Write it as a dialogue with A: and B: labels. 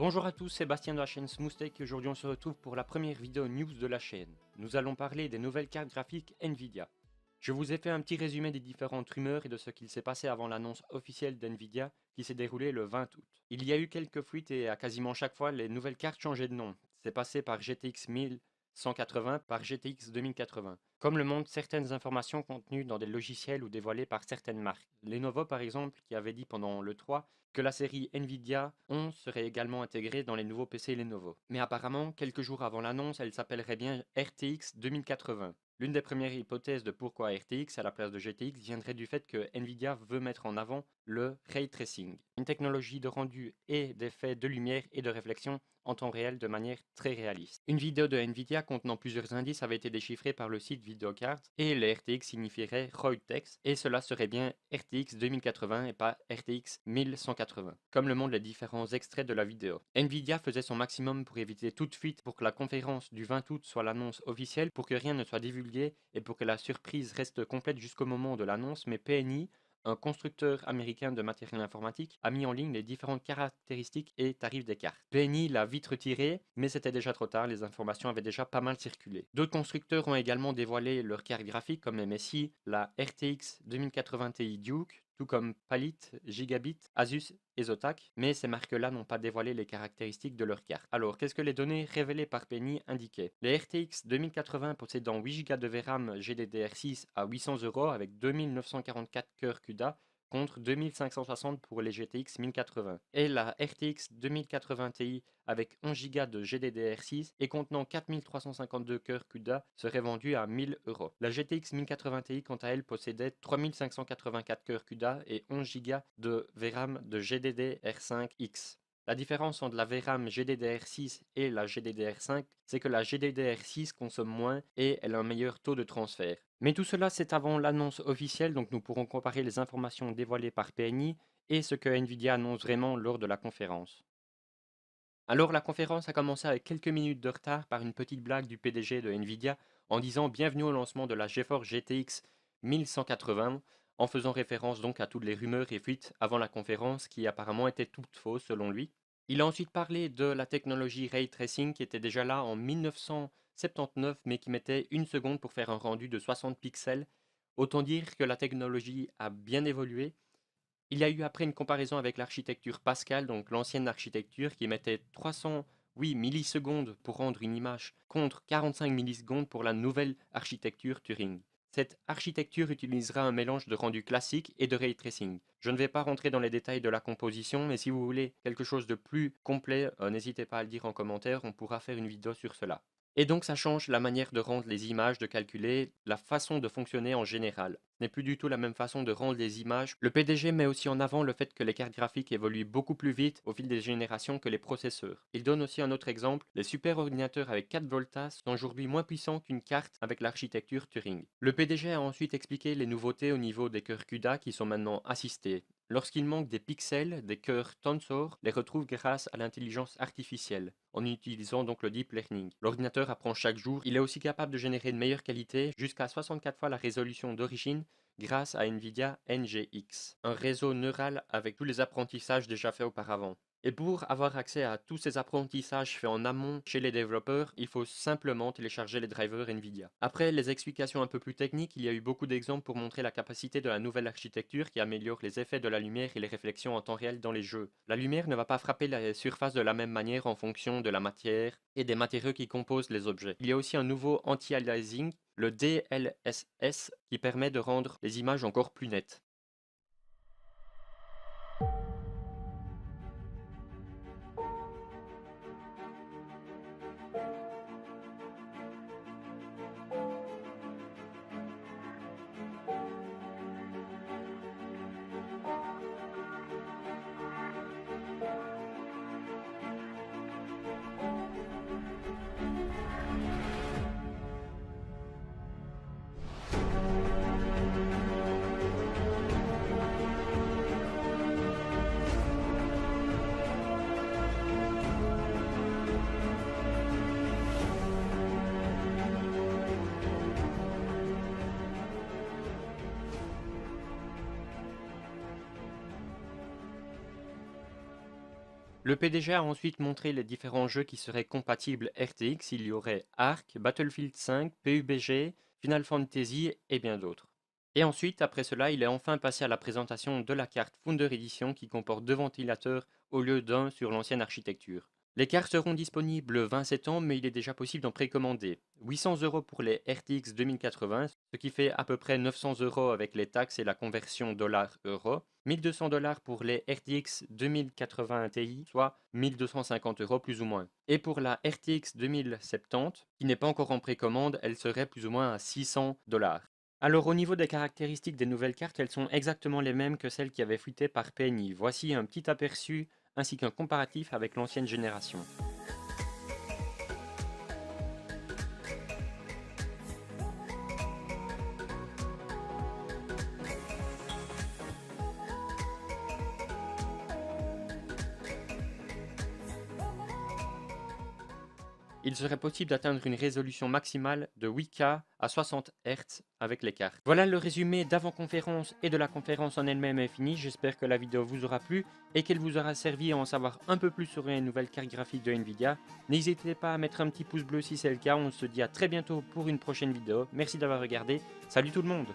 A: Bonjour à tous, Sébastien de la chaîne SmoothTech et aujourd'hui on se retrouve pour la première vidéo news de la chaîne. Nous allons parler des nouvelles cartes graphiques Nvidia. Je vous ai fait un petit résumé des différentes rumeurs et de ce qu'il s'est passé avant l'annonce officielle d'Nvidia qui s'est déroulée le 20 août. Il y a eu quelques fuites et à quasiment chaque fois les nouvelles cartes changeaient de nom. C'est passé par GTX 1180 par GTX 2080. Comme le montrent certaines informations contenues dans des logiciels ou dévoilées par certaines marques. Lenovo par exemple qui avait dit pendant l'E3 que la série Nvidia 11 serait également intégrée dans les nouveaux PC Lenovo. Mais apparemment, quelques jours avant l'annonce, elle s'appellerait bien RTX 2080. L'une des premières hypothèses de pourquoi RTX à la place de GTX viendrait du fait que Nvidia veut mettre en avant le Ray Tracing, une technologie de rendu et d'effet de lumière et de réflexion en temps réel de manière très réaliste. Une vidéo de Nvidia contenant plusieurs indices avait été déchiffrée par le site Videocard et le RTX signifierait Raw Text et cela serait bien RTX 2080 et pas RTX 1180, comme le montrent les différents extraits de la vidéo. Nvidia faisait son maximum pour éviter toute fuite pour que la conférence du 20 août soit l'annonce officielle, pour que rien ne soit divulgué et pour que la surprise reste complète jusqu'au moment de l'annonce, mais PNI, un constructeur américain de matériel informatique, a mis en ligne les différentes caractéristiques et tarifs des cartes. PNI l'a vite retiré, mais c'était déjà trop tard, les informations avaient déjà pas mal circulé. D'autres constructeurs ont également dévoilé leurs cartes graphiques comme MSI, la RTX 2080 Ti Duke, tout comme Palit, Gigabit, Asus et Zotac, mais ces marques-là n'ont pas dévoilé les caractéristiques de leurs cartes. Alors, qu'est-ce que les données révélées par Penny indiquaient? Les RTX 2080 possédant 8 Go de VRAM GDDR6 à 800 € avec 2944 cœurs CUDA contre 2560 pour les GTX 1080. Et la RTX 2080 Ti avec 11 Go de GDDR6 et contenant 4352 cœurs CUDA serait vendue à 1000 €. La GTX 1080 Ti quant à elle possédait 3584 cœurs CUDA et 11 Go de VRAM de GDDR5X. La différence entre la VRAM GDDR6 et la GDDR5, c'est que la GDDR6 consomme moins et elle a un meilleur taux de transfert. Mais tout cela, c'est avant l'annonce officielle, donc nous pourrons comparer les informations dévoilées par PNI et ce que Nvidia annonce vraiment lors de la conférence. Alors la conférence a commencé avec quelques minutes de retard par une petite blague du PDG de Nvidia en disant bienvenue au lancement de la GeForce GTX 1180, en faisant référence donc à toutes les rumeurs et fuites avant la conférence qui apparemment étaient toutes fausses selon lui. Il a ensuite parlé de la technologie Ray Tracing qui était déjà là en 1979 mais qui mettait une seconde pour faire un rendu de 60 pixels. Autant dire que la technologie a bien évolué. Il y a eu après une comparaison avec l'architecture Pascal, donc l'ancienne architecture qui mettait 308 millisecondes pour rendre une image contre 45 millisecondes pour la nouvelle architecture Turing. Cette architecture utilisera un mélange de rendu classique et de ray tracing. Je ne vais pas rentrer dans les détails de la composition, mais si vous voulez quelque chose de plus complet, n'hésitez pas à le dire en commentaire, on pourra faire une vidéo sur cela. Et donc ça change la manière de rendre les images, de calculer, la façon de fonctionner en général. Ce n'est plus du tout la même façon de rendre les images. Le PDG met aussi en avant le fait que les cartes graphiques évoluent beaucoup plus vite au fil des générations que les processeurs. Il donne aussi un autre exemple, les superordinateurs avec 4 voltas sont aujourd'hui moins puissants qu'une carte avec l'architecture Turing. Le PDG a ensuite expliqué les nouveautés au niveau des cœurs CUDA qui sont maintenant assistés. Lorsqu'il manque des pixels, des cœurs Tensor les retrouvent grâce à l'intelligence artificielle, en utilisant donc le deep learning. L'ordinateur apprend chaque jour, il est aussi capable de générer une meilleure qualité, jusqu'à 64 fois la résolution d'origine, grâce à Nvidia NGX, un réseau neural avec tous les apprentissages déjà faits auparavant. Et pour avoir accès à tous ces apprentissages faits en amont chez les développeurs, il faut simplement télécharger les drivers Nvidia. Après les explications un peu plus techniques, il y a eu beaucoup d'exemples pour montrer la capacité de la nouvelle architecture qui améliore les effets de la lumière et les réflexions en temps réel dans les jeux. La lumière ne va pas frapper la surface de la même manière en fonction de la matière et des matériaux qui composent les objets. Il y a aussi un nouveau anti-aliasing, le DLSS, qui permet de rendre les images encore plus nettes. Le PDG a ensuite montré les différents jeux qui seraient compatibles RTX. Il y aurait Ark, Battlefield 5, PUBG, Final Fantasy et bien d'autres. Et ensuite, après cela, il est enfin passé à la présentation de la carte Founder Edition qui comporte 2 ventilateurs au lieu d'un sur l'ancienne architecture. Les cartes seront disponibles le 20 septembre, mais il est déjà possible d'en précommander. 800 € pour les RTX 2080, ce qui fait à peu près 900 € avec les taxes et la conversion dollar-euro. 1200 $ pour les RTX 2080 Ti, soit 1250 € plus ou moins. Et pour la RTX 2070, qui n'est pas encore en précommande, elle serait plus ou moins à 600 $. Alors au niveau des caractéristiques des nouvelles cartes, elles sont exactement les mêmes que celles qui avaient fuité par PNI. Voici un petit aperçu ainsi qu'un comparatif avec l'ancienne génération. Il serait possible d'atteindre une résolution maximale de 8K à 60 Hz avec les cartes. Voilà, le résumé d'avant-conférence et de la conférence en elle-même est fini. J'espère que la vidéo vous aura plu et qu'elle vous aura servi à en savoir un peu plus sur les nouvelles cartes graphiques de Nvidia. N'hésitez pas à mettre un petit pouce bleu si c'est le cas. On se dit à très bientôt pour une prochaine vidéo. Merci d'avoir regardé. Salut tout le monde!